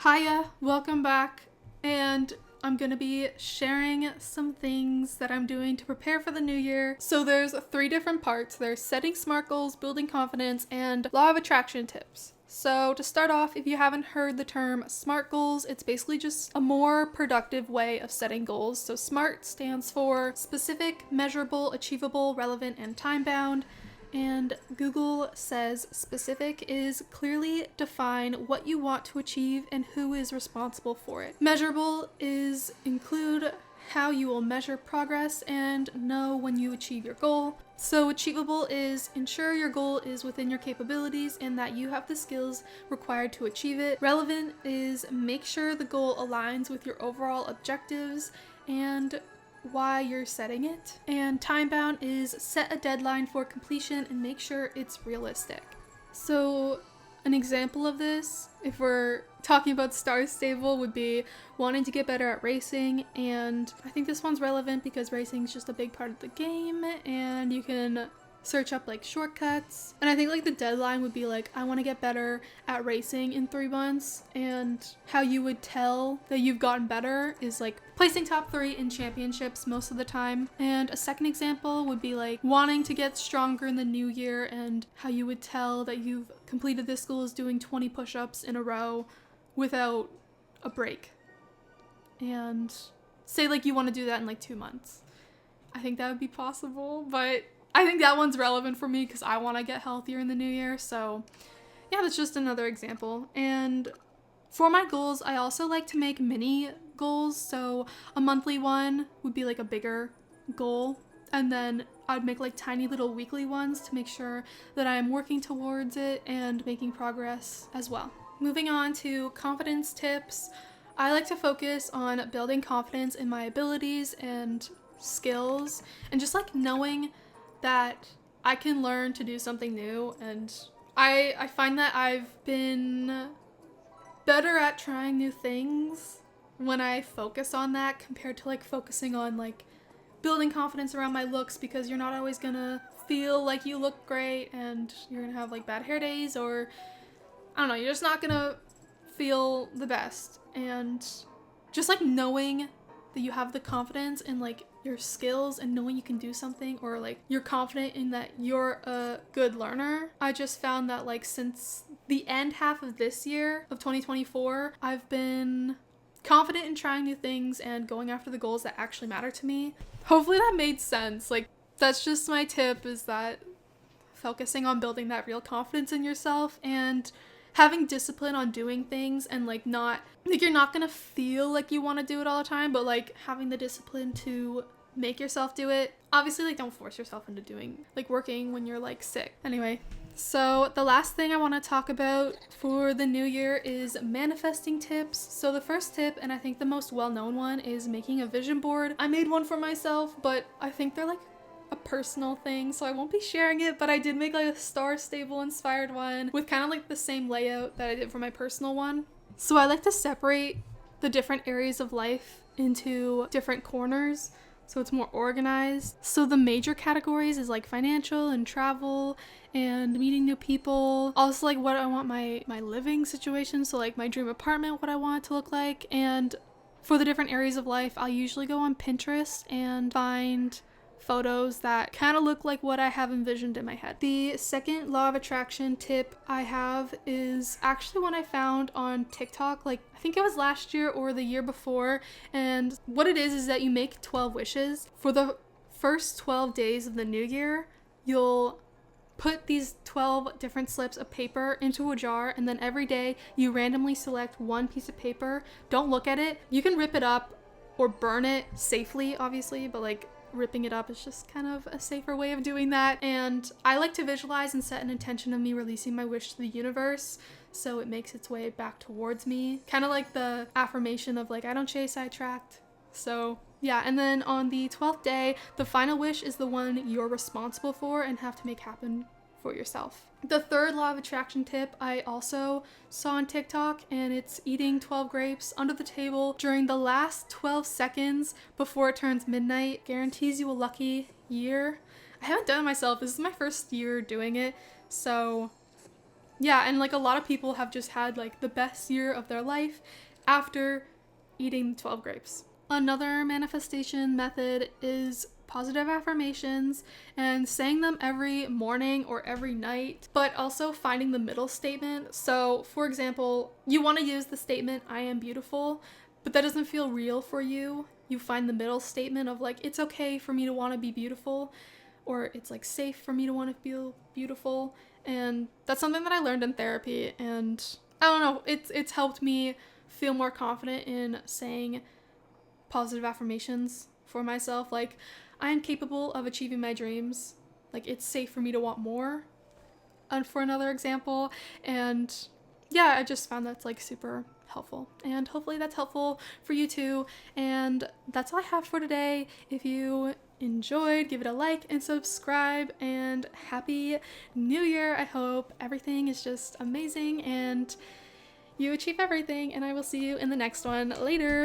Hiya, welcome back, and I'm gonna be sharing some things that I'm doing to prepare for the new year. So there's three different parts. There's setting SMART goals, building confidence, and law of attraction tips. So to start off, if you haven't heard the term SMART goals, it's basically just a more productive way of setting goals. So SMART stands for specific, measurable, achievable, relevant, and time-bound. And Google says specific is clearly define what you want to achieve and who is responsible for it. Measurable is include how you will measure progress and know when you achieve your goal. So achievable is ensure your goal is within your capabilities and that you have the skills required to achieve it. Relevant is make sure the goal aligns with your overall objectives and why you're setting it. And time bound is set a deadline for completion and make sure it's realistic. So an example of this, if we're talking about Star Stable, would be wanting to get better at racing, and I think this one's relevant because racing is just a big part of the game and you can search up like shortcuts. And I think like the deadline would be like, I want to get better at racing in 3 months, and how you would tell that you've gotten better is like placing top 3 in championships most of the time. And a second example would be like wanting to get stronger in the new year, and how you would tell that you've completed this goal is doing 20 push-ups in a row without a break. And say like you want to do that in like 2 months. I think that would be possible, but I think that one's relevant for me because I want to get healthier in the new year. So yeah, that's just another example. And for my goals, I also like to make mini goals. So a monthly one would be like a bigger goal. And then I'd make like tiny little weekly ones to make sure that I'm working towards it and making progress as well. Moving on to confidence tips. I like to focus on building confidence in my abilities and skills and just like knowing that I can learn to do something new. And I find that I've been better at trying new things when I focus on that compared to like focusing on like building confidence around my looks, because you're not always gonna feel like you look great and you're gonna have like bad hair days, or I don't know, you're just not gonna feel the best. And just like knowing that you have the confidence in like your skills and knowing you can do something, or like you're confident in that you're a good learner. I just found that like since the end half of this year of 2024, I've been confident in trying new things and going after the goals that actually matter to me. Hopefully that made sense. Like that's just my tip, is that focusing on building that real confidence in yourself and having discipline on doing things, and like not like you're not gonna feel like you want to do it all the time, but like having the discipline to make yourself do it. Obviously like don't force yourself into doing like working when you're like sick. Anyway, so the last thing I want to talk about for the new year is manifesting tips. So the first tip, and I think the most well-known one, is making a vision board. I made one for myself, but I think they're like a personal thing, so I won't be sharing it, but I did make like a Star Stable inspired one with kind of like the same layout that I did for my personal one. So I like to separate the different areas of life into different corners so it's more organized. So the major categories is like financial and travel and meeting new people. Also like what I want my living situation, so like my dream apartment, what I want it to look like. And for the different areas of life, I'll usually go on Pinterest and find photos that kind of look like what I have envisioned in my head. The second law of attraction tip I have is actually one I found on TikTok, like I think it was last year or the year before. And what it is that you make 12 wishes. For the first 12 days of the new year, you'll put these 12 different slips of paper into a jar, and then every day you randomly select one piece of paper. Don't look at it. You can rip it up or burn it safely, obviously, but like ripping it up is just kind of a safer way of doing that. And I like to visualize and set an intention of me releasing my wish to the universe, so it makes its way back towards me. Kind of like the affirmation of like, I don't chase, I attract. So yeah, and then on the 12th day, the final wish is the one you're responsible for and have to make happen for yourself. The third law of attraction tip I also saw on TikTok, and it's eating 12 grapes under the table during the last 12 seconds before it turns midnight. Guarantees you a lucky year. I haven't done it myself. This is my first year doing it, so Yeah, and like a lot of people have just had like the best year of their life after eating 12 grapes. Another manifestation method is positive affirmations and saying them every morning or every night, but also finding the middle statement. So, for example, you want to use the statement, I am beautiful, but that doesn't feel real for you. You find the middle statement of like, it's okay for me to want to be beautiful, or it's like safe for me to want to feel beautiful. And that's something that I learned in therapy, and I don't know, it's helped me feel more confident in saying positive affirmations for myself. Like, I am capable of achieving my dreams. Like, it's safe for me to want more. And for another example, and yeah, I just found that's like super helpful, and hopefully that's helpful for you too. And that's all I have for today. If you enjoyed, give it a like and subscribe, and happy new year. I hope everything is just amazing and you achieve everything, and I will see you in the next one. Later.